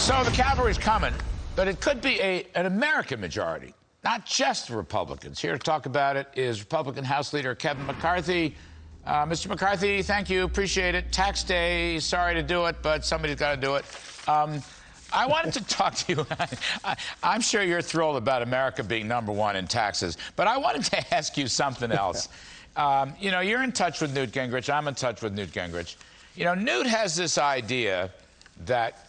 So the cavalry's coming, but it could be an American majority, not just Republicans. Here to talk about it is Republican House Leader Kevin McCarthy. Mr. McCarthy, thank you. Appreciate it. Tax day, sorry to do it, but somebody's got to do it. I wanted to talk to you. I'm sure you're thrilled about America being #1 in taxes, but I wanted to ask you something else. You know, you're in touch with Newt Gingrich. I'm in touch with Newt Gingrich. You know, Newt has this idea that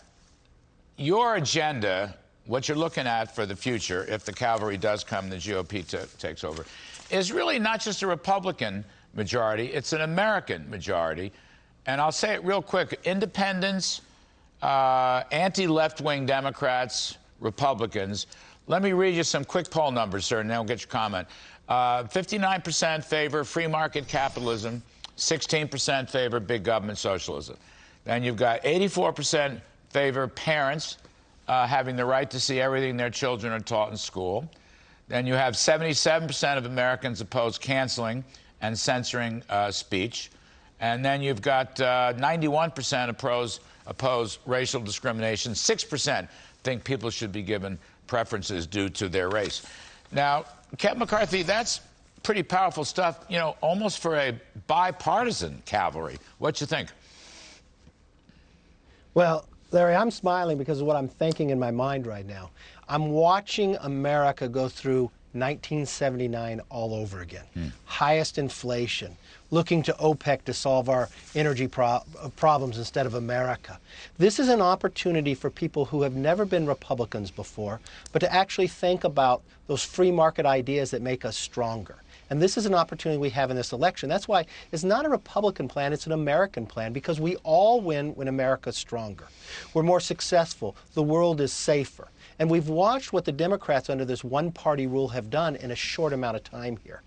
your agenda, what you're looking at for the future, if the cavalry does come, the GOP takes over, is really not just a Republican majority, it's an American majority. And I'll say it real quick. Independents, anti-left-wing Democrats, Republicans. Let me read you some quick poll numbers, sir, and then we'll get your comment. 59% favor free market capitalism, 16% favor big government socialism. Then you've got 84% favor parents having the right to see everything their children are taught in school. Then you have 77% of Americans oppose canceling and censoring speech. And then you've got 91% oppose racial discrimination. 6% think people should be given preferences due to their race. Now, Kevin McCarthy, that's pretty powerful stuff, you know, almost for a bipartisan cavalry. What you think? Well, Larry, I'm smiling because of what I'm thinking in my mind right now. I'm watching America go through 1979 all over again. Highest inflation, looking to OPEC to solve our energy problems instead of America. This is an opportunity for people who have never been Republicans before, but to actually think about those free market ideas that make us stronger. And this is an opportunity we have in this election. That's why it's not a Republican plan, it's an American plan, because we all win when America's stronger. We're more successful. The world is safer. And we've watched what the Democrats under this one-party rule have done in a short amount of time here.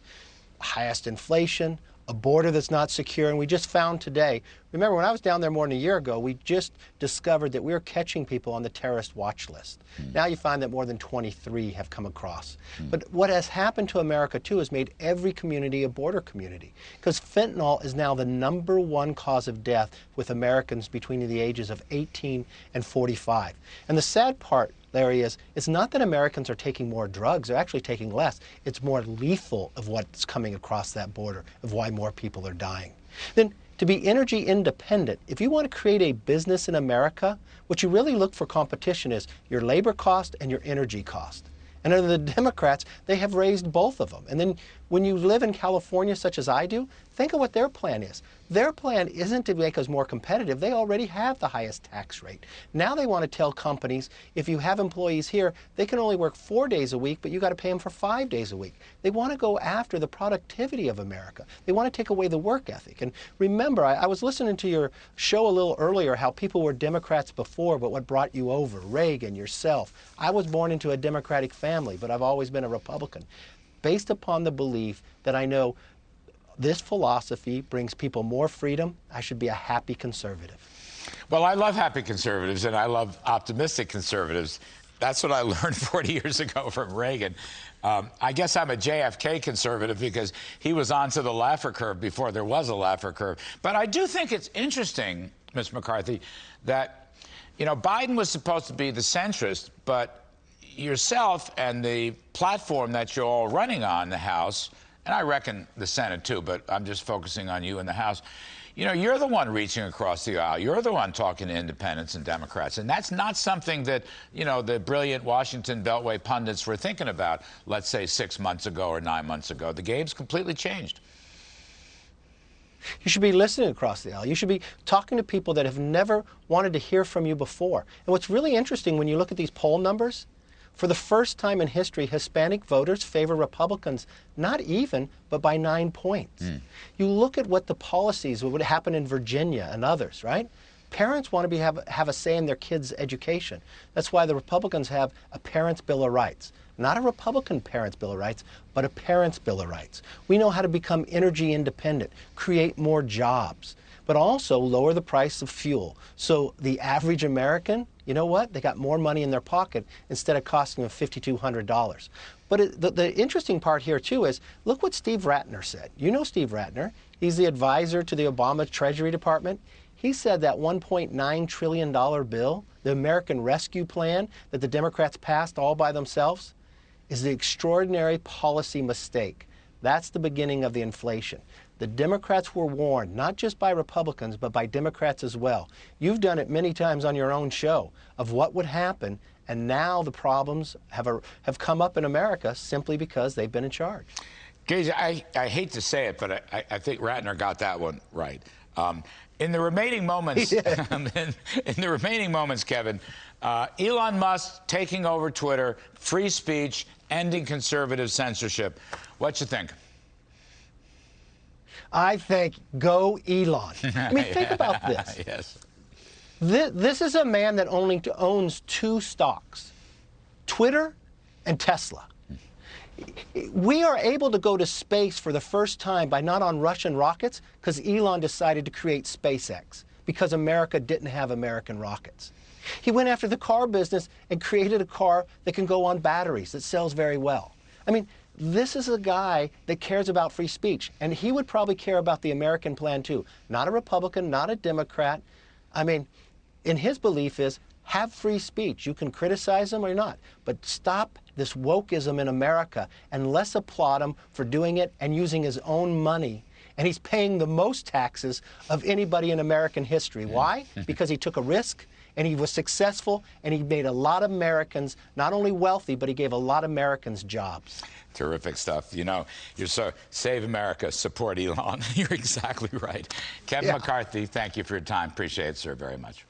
Highest inflation, a border that's not secure, and we just found today, remember when I was down there more than a year ago, we just discovered that we were catching people on the terrorist watch list. Now you find that more than 23 have come across. But what has happened to America too has made every community a border community, because fentanyl is now the #1 cause of death with Americans between the ages of 18 and 45. And the sad part, Larry, is it's not that Americans are taking more drugs, they're actually taking less. It's more lethal of what's coming across that border, of why more people are dying. Then to be energy independent, if you want to create a business in America, what you really look for competition is your labor cost and your energy cost. And under the Democrats, they have raised both of them. And then when you live in California, such as I do, think of what their plan is. Their plan isn't to make us more competitive. They already have the highest tax rate. Now they want to tell companies, if you have employees here, they can only work 4 days a week, but you got to pay them for 5 days a week. They want to go after the productivity of America. They want to take away the work ethic. And remember, I was listening to your show a little earlier, how people were Democrats before, but what brought you over? Reagan, yourself. I was born into a Democratic family, but I've always been a Republican, based upon the belief that I know this philosophy brings people more freedom. I should be a happy conservative. Well, I love happy conservatives, and I love optimistic conservatives. That's what I learned 40 years ago from Reagan. I guess I'm a JFK conservative because he was onto the Laffer curve before there was a Laffer curve. But I do think it's interesting, Mr. McCarthy, that, you know, Biden was supposed to be the centrist, but yourself and the platform that you're all running on, the House, and I reckon the Senate too, but I'm just focusing on you in the House. You know, you're the one reaching across the aisle. You're the one talking to independents and Democrats. And that's not something that, you know, the brilliant Washington Beltway pundits were thinking about, let's say 6 months ago or 9 months ago. The game's completely changed. You should be listening across the aisle. You should be talking to people that have never wanted to hear from you before. And what's really interesting when you look at these poll numbers, for the first time in history, Hispanic voters favor Republicans, not even, but by 9 points. You look at what the policies, what would happen in Virginia and others, right? Parents want to have a say in their kids' education. That's why the Republicans have a Parents' Bill of Rights. Not a Republican Parents' Bill of Rights, but a Parents' Bill of Rights. We know how to become energy independent, create more jobs, but also lower the price of fuel. So the average American, you know what? They got more money in their pocket instead of costing them $5,200. But the interesting part here, too, is look what Steve Rattner said. You know Steve Rattner. He's the advisor to the Obama Treasury Department. He said that $1.9 trillion bill, the American Rescue Plan that the Democrats passed all by themselves, is the extraordinary policy mistake. That's the beginning of the inflation. The Democrats were warned, not just by Republicans, but by Democrats as well. You've done it many times on your own show of what would happen, and now the problems have come up in America simply because they've been in charge. Gage, I hate to say it, but I think Ratner got that one right. In the remaining moments, in the remaining moments, Kevin, Elon Musk taking over Twitter, free speech, ending conservative censorship. What you think? I think go Elon. I mean, think about this. Yes. This is a man that only owns two stocks, Twitter and Tesla. We are able to go to space for the first time by not on Russian rockets because Elon decided to create SpaceX because America didn't have American rockets. He went after the car business and created a car that can go on batteries that sells very well. I mean, this is a guy that cares about free speech, and he would probably care about the American plan too. Not a Republican, not a Democrat. I mean, in his belief is have free speech. You can criticize them or not, but stop this wokeism in America and let's applaud him for doing it and using his own money. And he's paying the most taxes of anybody in American history. Why? Because he took a risk and he was successful and he made a lot of Americans not only wealthy, but he gave a lot of Americans jobs. Terrific stuff. You know, you're so save America, support Elon. You're exactly right. Kevin McCarthy, thank you for your time. Appreciate it, sir, very much.